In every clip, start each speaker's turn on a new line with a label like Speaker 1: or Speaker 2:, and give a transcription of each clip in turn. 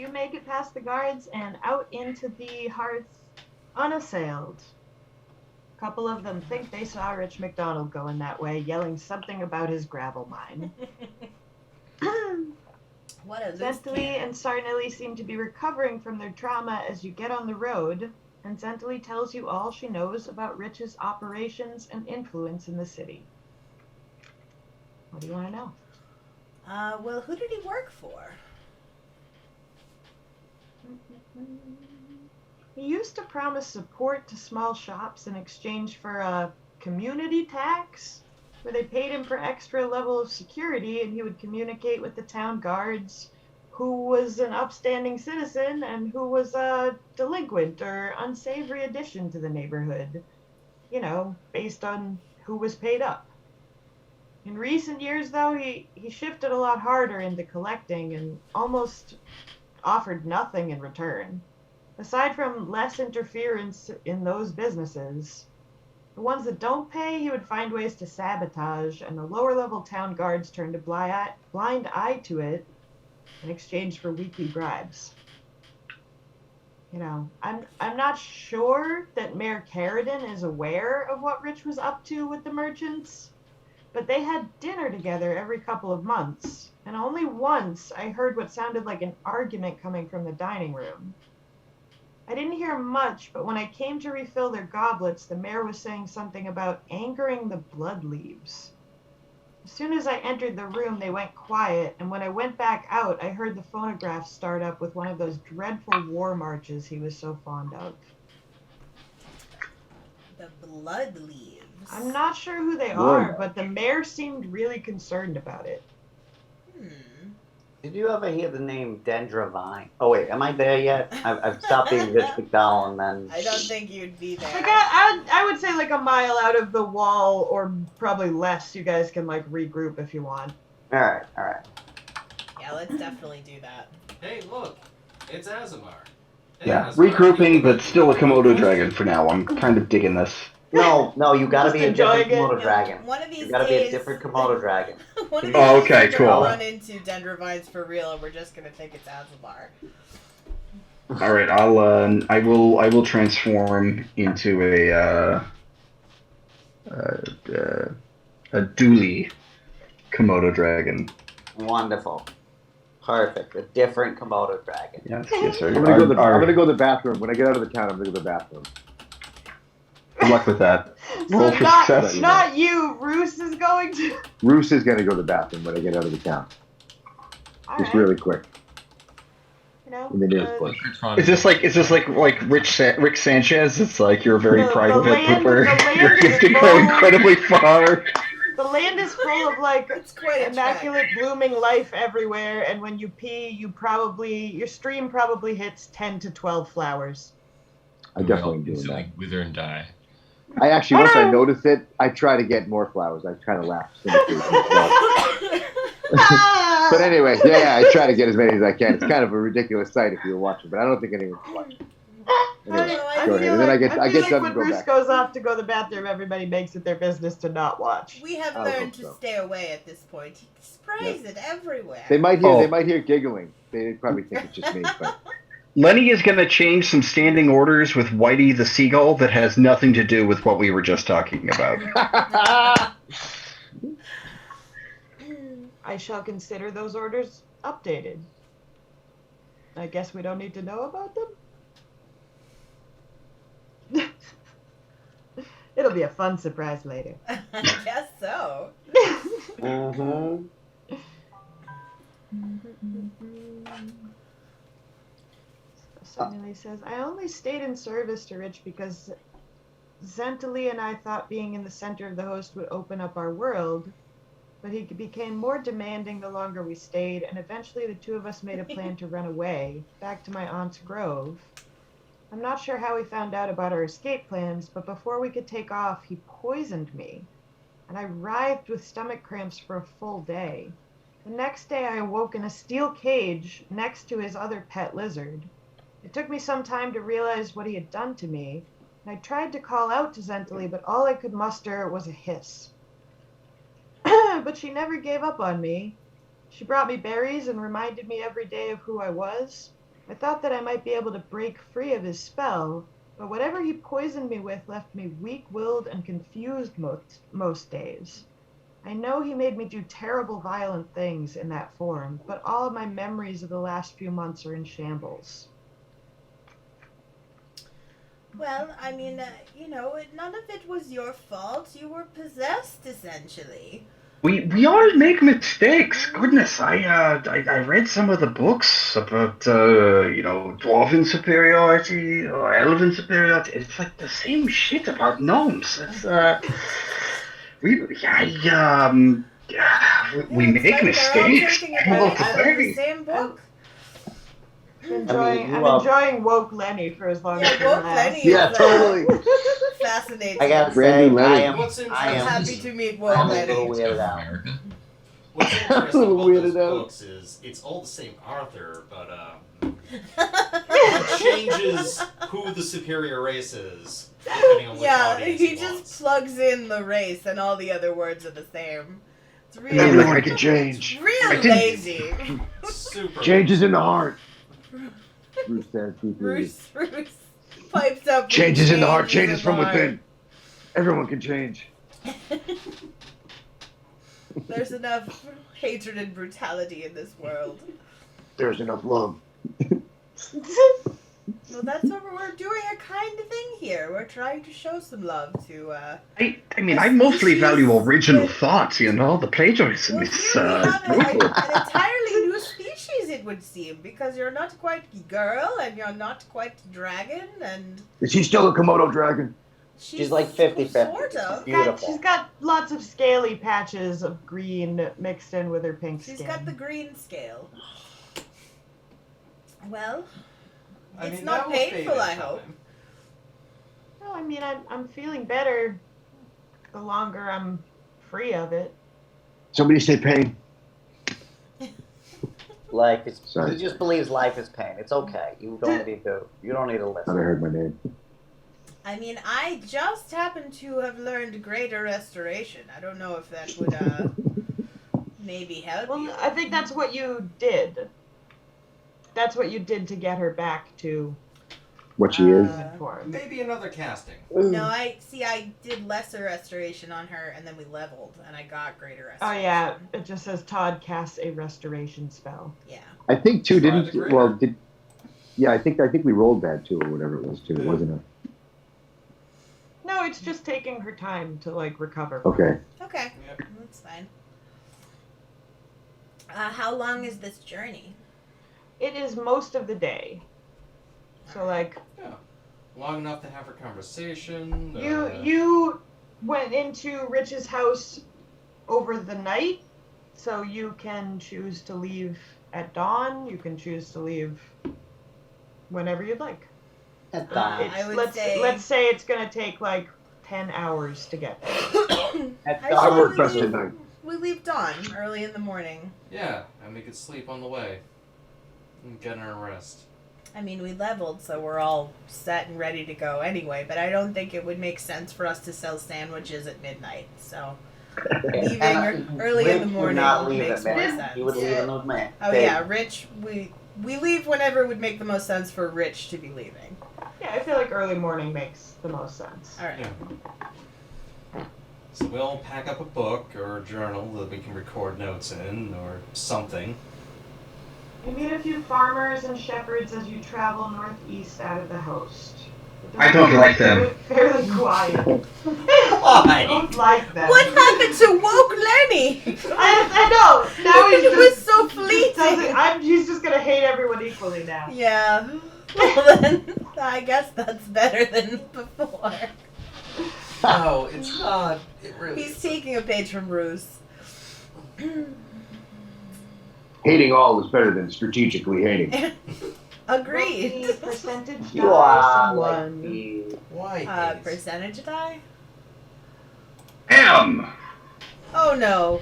Speaker 1: you make it past the guards and out into the hearth unassailed. A couple of them think they saw Rich McDonald going that way, yelling something about his gravel mine.
Speaker 2: What a loose
Speaker 1: Zentally
Speaker 2: cannon.
Speaker 1: and Sarnilli seem to be recovering from their trauma as you get on the road, and Zentally tells you all she knows about Rich's operations and influence in the city. What do you want to know?
Speaker 2: Well, who did he work for?
Speaker 1: He used to promise support to small shops in exchange for a community tax, where they paid him for extra level of security, and he would communicate with the town guards who was an upstanding citizen and who was a delinquent or unsavory addition to the neighborhood, based on who was paid up. In recent years, though, he shifted a lot harder into collecting and almost offered nothing in return. Aside from less interference in those businesses, the ones that don't pay, he would find ways to sabotage, and the lower level town guards turned a blind eye to it in exchange for weekly bribes. I'm not sure that Mayor Carradine is aware of what Rich was up to with the merchants, but they had dinner together every couple of months, and only once I heard what sounded like an argument coming from the dining room. I didn't hear much, but when I came to refill their goblets, the mayor was saying something about angering the blood leaves. As soon as I entered the room, they went quiet, and when I went back out, I heard the phonograph start up with one of those dreadful war marches he was so fond of.
Speaker 2: The blood leaves.
Speaker 1: I'm not sure who they are, but the mayor seemed really concerned about it.
Speaker 3: Did you ever hear the name Dendra Vine? Oh wait, am I there yet? I've stopped being Rich McDowell and then...
Speaker 2: I don't think you'd be there.
Speaker 1: Like I would say like a mile out of the wall, or probably less. You guys can like regroup if you want.
Speaker 3: Alright.
Speaker 2: Yeah, let's definitely do that.
Speaker 4: Hey, look, it's Azamar. Hey,
Speaker 5: Yeah,
Speaker 4: Azamar,
Speaker 5: regrouping, but still a Komodo dragon for now. I'm kind of digging this.
Speaker 3: No, you gotta be a different Komodo
Speaker 2: it.
Speaker 3: dragon.
Speaker 2: One of these
Speaker 3: You gotta
Speaker 2: days,
Speaker 3: be a different Komodo dragon.
Speaker 2: One of these
Speaker 5: Oh,
Speaker 2: days
Speaker 5: okay,
Speaker 2: we're
Speaker 5: cool.
Speaker 2: gonna run into Dendrovines for real, and we're just gonna think it's Azamar.
Speaker 5: All right, I will transform into a dually Komodo dragon.
Speaker 3: Wonderful. Perfect. A different Komodo dragon.
Speaker 5: Yes, sir.
Speaker 6: I'm gonna go to the bathroom. When I get out of the town, I'm gonna go to the bathroom.
Speaker 5: Good luck with that. Roll
Speaker 1: So
Speaker 5: for success.
Speaker 1: not you. Roos is going to.
Speaker 6: Roos is gonna go to the bathroom when I get out of the town. Just really quick. In the nearest place.
Speaker 5: Is this like Rick Sanchez? It's like you're a very private pooper. You're gifted to go incredibly far.
Speaker 1: The land is full of like
Speaker 2: It's quite a
Speaker 1: immaculate blooming life everywhere, and when you pee, your stream probably hits 10 to 12 flowers.
Speaker 6: I definitely am doing that.
Speaker 7: Wither and die.
Speaker 6: I actually, once I notice it, I try to get more flowers. I try to laugh. But anyway, yeah, I try to get as many as I can. It's kind of a ridiculous sight if you're watching, but I don't think anyone's watching. Anyway, go ahead. And then I get
Speaker 1: like
Speaker 6: done
Speaker 1: when
Speaker 6: and go
Speaker 1: Bruce
Speaker 6: back.
Speaker 1: goes off to go to the bathroom, everybody makes it their business to not watch.
Speaker 2: We have
Speaker 6: I
Speaker 2: learned
Speaker 6: hope
Speaker 2: to
Speaker 6: so.
Speaker 2: stay away at this point. He sprays it everywhere.
Speaker 6: They might hear giggling. They probably think it's just me, but
Speaker 5: Lenny is going to change some standing orders with Whitey the Seagull that has nothing to do with what we were just talking about.
Speaker 1: I shall consider those orders updated. I guess we don't need to know about them. It'll be a fun surprise later.
Speaker 2: I guess so.
Speaker 3: Mm-hmm.
Speaker 1: Suddenly says, I only stayed in service to Rich because Zentally and I thought being in the center of the host would open up our world, but he became more demanding the longer we stayed, and eventually the two of us made a plan to run away, back to my aunt's grove. I'm not sure how he found out about our escape plans, but before we could take off, he poisoned me, and I writhed with stomach cramps for a full day. The next day I awoke in a steel cage next to his other pet lizard. It took me some time to realize what he had done to me, and I tried to call out to Zentally, but all I could muster was a hiss. But she never gave up on me. She brought me berries and reminded me every day of who I was. I thought that I might be able to break free of his spell, but whatever he poisoned me with left me weak-willed and confused most days. I know he made me do terrible, violent things in that form, but all of my memories of the last few months are in shambles.
Speaker 2: Well, I mean, none of it was your fault. You were possessed, essentially.
Speaker 5: We all make mistakes. Goodness, I read some of the books about dwarven superiority or elven superiority. It's like the same shit about gnomes. It's we make mistakes.
Speaker 2: They're all drinking out of the same book.
Speaker 1: I'm enjoying Woke Lenny for as long as
Speaker 2: Woke Lenny.
Speaker 6: Yeah, totally.
Speaker 2: Fascinating.
Speaker 3: I gotta
Speaker 6: Brand new
Speaker 3: say,
Speaker 6: Lenny.
Speaker 2: I'm happy to meet Woke
Speaker 3: I'm a
Speaker 2: Lenny.
Speaker 3: little weirded out.
Speaker 4: What's
Speaker 6: I'm a
Speaker 4: interesting
Speaker 6: little
Speaker 4: about
Speaker 6: weirded
Speaker 4: those
Speaker 6: out.
Speaker 4: books is it's all the same Arthur, but it changes who the superior race is depending on which audience
Speaker 2: he
Speaker 4: he
Speaker 2: just
Speaker 4: wants.
Speaker 2: plugs in the race and all the other words are the same. It's
Speaker 5: And
Speaker 2: really,
Speaker 5: I'm like,
Speaker 6: Everyone can change.
Speaker 2: real
Speaker 5: didn't-
Speaker 2: lazy.
Speaker 4: Super.
Speaker 6: Changes in the heart. Bruce says.
Speaker 2: Bruce pipes up. with
Speaker 6: Changes in the heart.
Speaker 2: changes
Speaker 6: Changes
Speaker 2: in
Speaker 6: from
Speaker 2: the heart.
Speaker 6: within. Everyone can change.
Speaker 2: There's enough hatred and brutality in this world.
Speaker 6: There's enough love.
Speaker 2: Well, that's what we're doing, a kind of thing here. We're trying to show some love to,
Speaker 5: I mostly value original
Speaker 2: Well,
Speaker 5: thoughts, the plagiarism
Speaker 2: well,
Speaker 5: is
Speaker 2: here we have an
Speaker 5: brutal.
Speaker 2: entirely new species, it would seem, because you're not quite girl, and you're not quite dragon, and
Speaker 6: Is he still a Komodo dragon?
Speaker 3: She's like 50-50.
Speaker 2: Sort of.
Speaker 3: Beautiful.
Speaker 1: She's got lots of scaly patches of green mixed in with her pink skin.
Speaker 2: She's got the green scale. Well, it's not
Speaker 4: that will fade
Speaker 2: painful,
Speaker 4: in
Speaker 2: I
Speaker 4: time.
Speaker 2: hope.
Speaker 1: Well, I mean, I'm feeling better the longer I'm free of it.
Speaker 6: Somebody say pain.
Speaker 3: Life is.
Speaker 6: Sorry.
Speaker 3: He just believes life is pain. It's okay. You don't need to
Speaker 6: Thought I
Speaker 3: listen.
Speaker 6: heard my name.
Speaker 2: I mean, I just happen to have learned greater restoration. I don't know if that would, maybe help you.
Speaker 1: Well, I think that's what you did. That's what you did to get her back to
Speaker 6: What she is.
Speaker 2: Uh,
Speaker 1: form.
Speaker 4: Maybe another casting.
Speaker 2: No, I did lesser restoration on her, and then we leveled, and I got greater
Speaker 1: Oh
Speaker 2: restoration.
Speaker 1: yeah, it just says Todd casts a restoration spell.
Speaker 2: Yeah.
Speaker 6: I think too.
Speaker 4: Try the
Speaker 6: Didn't
Speaker 4: greater.
Speaker 6: well did. Yeah, I think we rolled that too, or whatever it was too. It wasn't a.
Speaker 1: No, it's just taking her time to recover.
Speaker 6: Okay.
Speaker 2: Okay,
Speaker 4: Yep.
Speaker 2: that's fine. How long is this journey?
Speaker 1: It is most of the day. So
Speaker 4: Yeah. Long enough to have a conversation.
Speaker 1: you went into Rich's house over the night, so you can choose to leave at dawn. You can choose to leave whenever you'd like.
Speaker 3: At dawn.
Speaker 2: I would
Speaker 1: let's say it's gonna take 10 hours to get there.
Speaker 3: At
Speaker 2: I
Speaker 3: dawn.
Speaker 6: I work
Speaker 2: we
Speaker 6: best
Speaker 2: leave-
Speaker 6: at night.
Speaker 2: We leave dawn, early in the morning.
Speaker 4: Yeah, and we could sleep on the way. And get our rest.
Speaker 2: I mean, we leveled, so we're all set and ready to go anyway, but I don't think it would make sense for us to sell sandwiches at midnight, so leaving early in the
Speaker 3: Rich would
Speaker 2: morning
Speaker 3: not leave
Speaker 2: makes
Speaker 3: at
Speaker 2: more
Speaker 3: midnight.
Speaker 2: sense.
Speaker 3: He would leave in with me.
Speaker 2: Oh yeah, Rich, we leave whenever it would make the most sense for Rich to be leaving.
Speaker 1: Yeah, I feel like early morning makes the most sense.
Speaker 2: Alright.
Speaker 4: Yeah. So we'll pack up a book or a journal that we can record notes in or something.
Speaker 1: You meet a few farmers and shepherds as you travel northeast out of the host.
Speaker 5: I don't like them.
Speaker 1: Fairly quiet.
Speaker 4: Why?
Speaker 1: I don't like them.
Speaker 2: What happened to Woke Lenny?
Speaker 1: I know. Now he's
Speaker 2: It was
Speaker 1: just
Speaker 2: so fleeting.
Speaker 1: he's just gonna hate everyone equally now.
Speaker 2: Yeah. Well then, I guess that's better than before.
Speaker 4: No, it's not. It really
Speaker 2: He's taking a page from Bruce.
Speaker 6: Hating all is better than strategically hating.
Speaker 2: Agreed.
Speaker 1: Roll me percentage
Speaker 3: You
Speaker 1: dice
Speaker 3: are
Speaker 1: and
Speaker 3: like
Speaker 1: one.
Speaker 3: the.
Speaker 4: Why? Hayes?
Speaker 2: Percentage die? Oh no.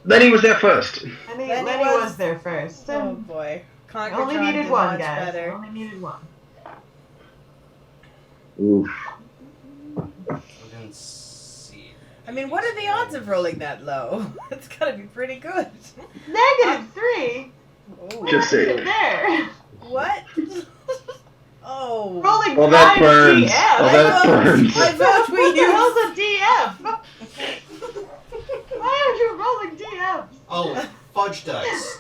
Speaker 5: Lenny was there first.
Speaker 1: Lenny
Speaker 2: Lenny
Speaker 1: was
Speaker 2: was
Speaker 1: there first.
Speaker 2: Oh boy.
Speaker 1: I
Speaker 2: Conquer
Speaker 1: only
Speaker 2: John
Speaker 1: needed
Speaker 2: did
Speaker 1: one,
Speaker 2: much
Speaker 1: guys.
Speaker 2: better.
Speaker 1: I only needed one.
Speaker 6: Oof.
Speaker 4: I didn't see.
Speaker 2: I mean, what are the odds of rolling that low? It's gotta be pretty good.
Speaker 1: -3.
Speaker 2: Ooh.
Speaker 5: Just
Speaker 1: What's
Speaker 5: say.
Speaker 1: in there?
Speaker 2: What? Oh.
Speaker 1: Rolling
Speaker 5: Oh, that
Speaker 1: prime
Speaker 5: burns.
Speaker 1: DF.
Speaker 5: Oh, that burns.
Speaker 2: I vote we
Speaker 1: What the hell's
Speaker 2: use.
Speaker 1: a DF? Why are you rolling DFs?
Speaker 4: Oh, fudge dice.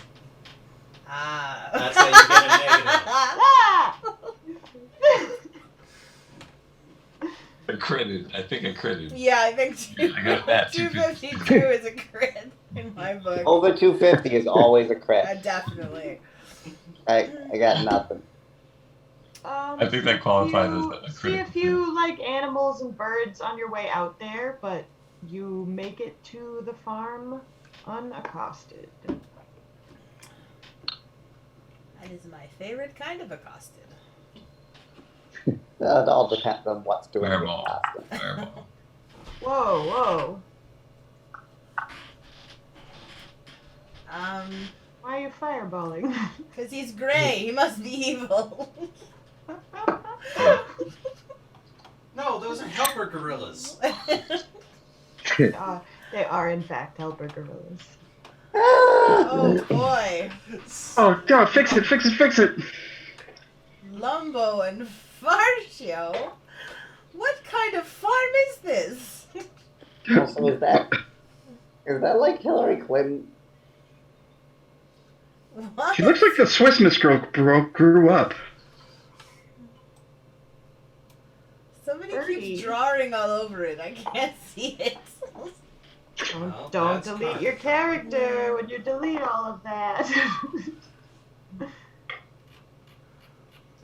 Speaker 2: Ah.
Speaker 4: That's how you get a negative.
Speaker 1: Ah!
Speaker 7: I critted. I think I critted.
Speaker 2: Yeah, I think
Speaker 7: Yeah, I got that.
Speaker 2: 252 is a crit in my book.
Speaker 3: Over 250 is always a crit.
Speaker 2: Definitely.
Speaker 3: I got nothing.
Speaker 7: I think that qualifies as a
Speaker 1: See
Speaker 7: critical
Speaker 1: if you like animals and birds on your way out there, but you make it to the farm unaccosted.
Speaker 2: That is my favorite kind of accosted.
Speaker 3: It all depends on what's doing the
Speaker 7: Fireball.
Speaker 3: accosting.
Speaker 7: Fireball.
Speaker 1: Whoa, whoa. Why are you fireballing?
Speaker 2: Because he's gray. He must be evil.
Speaker 4: No, those are helper gorillas.
Speaker 1: They are, in fact, helper gorillas.
Speaker 2: Oh, boy.
Speaker 5: Oh, God, fix it, fix it, fix it.
Speaker 2: Lumbo and Farcio? What kind of farm is this?
Speaker 3: Also, is that like Hillary Clinton?
Speaker 2: What?
Speaker 5: She looks like the Swiss Miss girl grew up.
Speaker 2: Somebody
Speaker 1: Birdie.
Speaker 2: keeps drawing all over it. I can't see it.
Speaker 4: Well,
Speaker 1: Don't
Speaker 4: that's
Speaker 1: delete
Speaker 4: fine.
Speaker 1: your character when you delete all of that.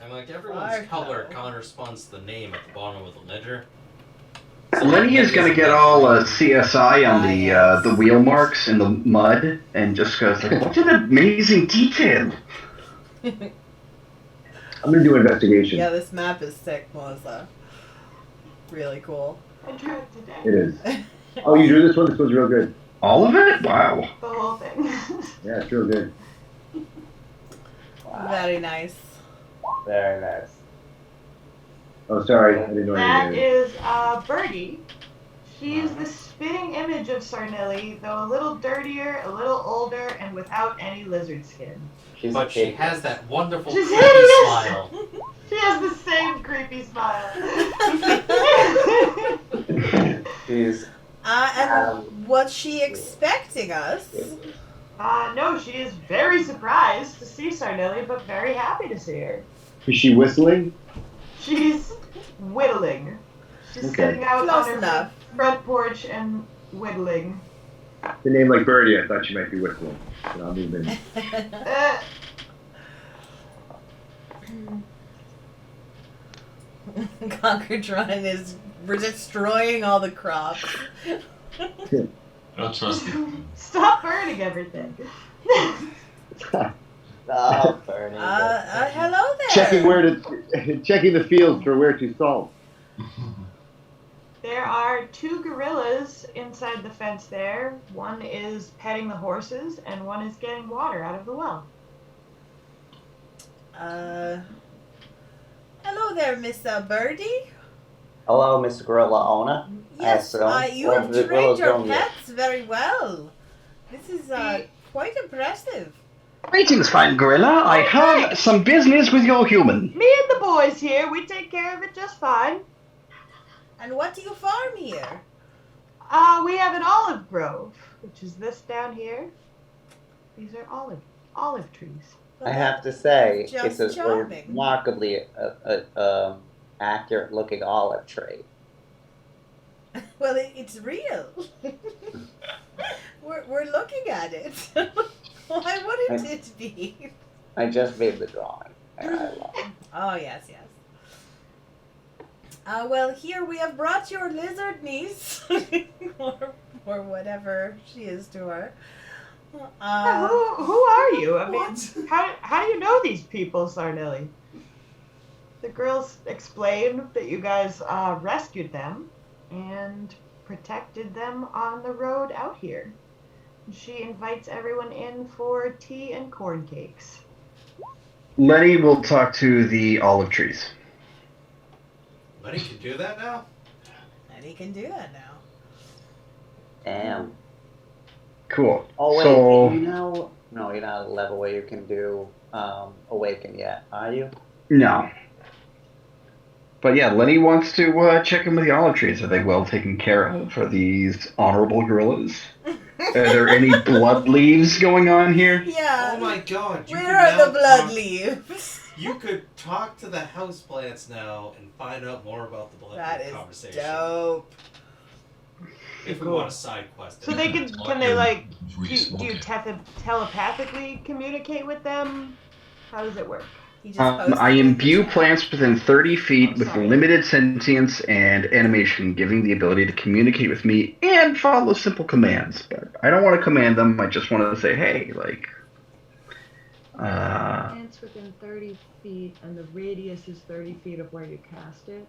Speaker 4: And like everyone's color corresponds to the name at the bottom of the ledger.
Speaker 5: Lenny is gonna get all CSI on the wheel marks in the mud and just goes like, "What an amazing detail!"
Speaker 6: I'm gonna do an investigation.
Speaker 2: Yeah, this map is sick, Melissa. Really cool.
Speaker 1: I drew it today.
Speaker 6: It is. Oh, you drew this one? This one's real good.
Speaker 5: All of it? Wow.
Speaker 1: The whole thing.
Speaker 6: Yeah, it's real good.
Speaker 2: Very nice.
Speaker 3: Very nice.
Speaker 6: Oh, sorry, I didn't know
Speaker 1: That
Speaker 6: anything.
Speaker 1: is Birdie. She's the spitting image of Sarnelli, though a little dirtier, a little older, and without any lizard skin.
Speaker 3: She's
Speaker 4: But she
Speaker 3: hideous.
Speaker 4: has that wonderful
Speaker 1: She's
Speaker 4: creepy
Speaker 1: hideous!
Speaker 4: smile.
Speaker 1: She has the same creepy smile.
Speaker 3: She's
Speaker 2: And was she expecting us?
Speaker 1: No, she is very surprised to see Sarnelli, but very happy to see her.
Speaker 6: Is she whistling?
Speaker 1: She's whittling. She's
Speaker 6: Okay.
Speaker 1: sitting out
Speaker 2: Close
Speaker 1: on her
Speaker 2: enough.
Speaker 1: front porch and whittling.
Speaker 6: The name like Birdie, I thought she might be whistling. So I'll move in.
Speaker 1: Uh,
Speaker 2: Conquertron is destroying all the crops.
Speaker 7: I don't trust you.
Speaker 1: Stop burning everything.
Speaker 3: Stop burning.
Speaker 2: Hello there.
Speaker 6: Checking the fields for where to salt.
Speaker 1: There are two gorillas inside the fence there. One is petting the horses, and one is getting water out of the well.
Speaker 2: Hello there, Miss Birdie.
Speaker 3: Hello, Mr. Gorilla owner.
Speaker 2: Yes,
Speaker 3: I assume.
Speaker 2: you
Speaker 3: What
Speaker 2: have
Speaker 3: are the
Speaker 2: trained
Speaker 3: gorillas
Speaker 2: your
Speaker 3: doing here?
Speaker 2: pets very well. This is quite impressive.
Speaker 5: Greetings, fine gorilla. I have some business with your human.
Speaker 1: Me and the boys here, we take care of it just fine.
Speaker 2: And what do you farm here?
Speaker 1: We have an olive grove, which is this down here. These are olive trees.
Speaker 3: I have to say,
Speaker 2: Just
Speaker 3: it's a
Speaker 2: charming.
Speaker 3: remarkably accurate looking olive tree.
Speaker 2: Well, it's real. we're looking at it. Why wouldn't it be?
Speaker 3: I just made the drawing. I love it.
Speaker 2: Oh, yes, yes. Well, here we have brought your lizard niece, or whatever she is to her.
Speaker 1: Who are you? I mean, how do you know these people, Sarnelli? The girls explain that you guys rescued them and protected them on the road out here. She invites everyone in for tea and corn cakes.
Speaker 5: Lenny will talk to the olive trees.
Speaker 4: Lenny can do that now?
Speaker 2: And he can do that now.
Speaker 3: Damn.
Speaker 5: Cool.
Speaker 3: Oh wait,
Speaker 5: So,
Speaker 3: you know, No, you're not at a level where you can do awaken yet, are you?
Speaker 5: No. But yeah, Lenny wants to check in with the olive trees. Are they well taken care of? Are these honorable gorillas? Are there any blood leaves going on here?
Speaker 2: Yeah.
Speaker 4: Oh my god, you
Speaker 2: Where
Speaker 4: could
Speaker 2: are
Speaker 4: now
Speaker 2: the blood
Speaker 4: talk-
Speaker 2: leaves?
Speaker 4: You could talk to the houseplants now and find out more about the blood
Speaker 2: That is
Speaker 4: conversation.
Speaker 2: dope.
Speaker 4: If we
Speaker 1: Cool.
Speaker 4: want a side quest.
Speaker 1: So they can
Speaker 7: Well,
Speaker 1: they
Speaker 7: you're
Speaker 1: like do
Speaker 7: re-smoking.
Speaker 1: you telepathically communicate with them? How does it work?
Speaker 2: He just posted
Speaker 5: I
Speaker 2: it in the
Speaker 5: imbue
Speaker 2: chat.
Speaker 5: plants within 30 feet
Speaker 1: Oh,
Speaker 5: with
Speaker 1: sorry.
Speaker 5: limited sentience and animation, giving the ability to communicate with me and follow simple commands. But I don't want to command them. I just want to say, hey, like,
Speaker 1: Plants within 30 feet, and the radius is 30 feet of where you cast it.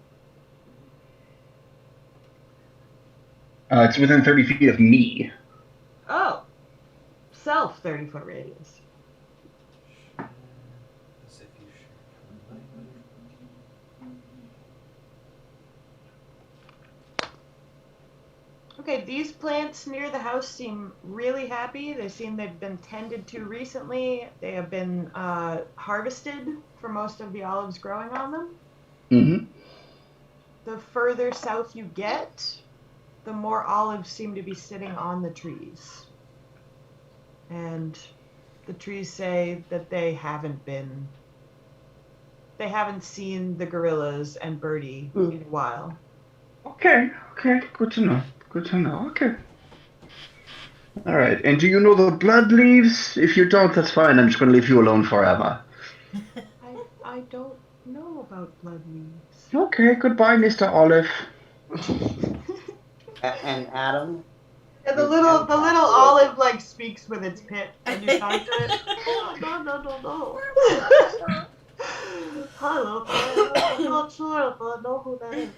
Speaker 5: it's within 30 feet of me.
Speaker 1: Oh, self 30-foot radius.
Speaker 4: As if you
Speaker 1: Okay, these plants near the house seem really happy. They seem they've been tended to recently. They have been harvested for most of the olives growing on them.
Speaker 5: Mm-hmm.
Speaker 1: The further south you get, the more olives seem to be sitting on the trees. And the trees say that they haven't seen the gorillas and Birdie in a while.
Speaker 5: Okay, good to know. Okay. Alright, and do you know the blood leaves? If you don't, that's fine. I'm just going to leave you alone forever.
Speaker 1: I don't know about blood leaves.
Speaker 5: Okay, goodbye, Mr. Olive.
Speaker 3: And Adam?
Speaker 1: And the little olive like speaks with its pit when you talk to it. No. Hello, I'm not sure if I know who that is.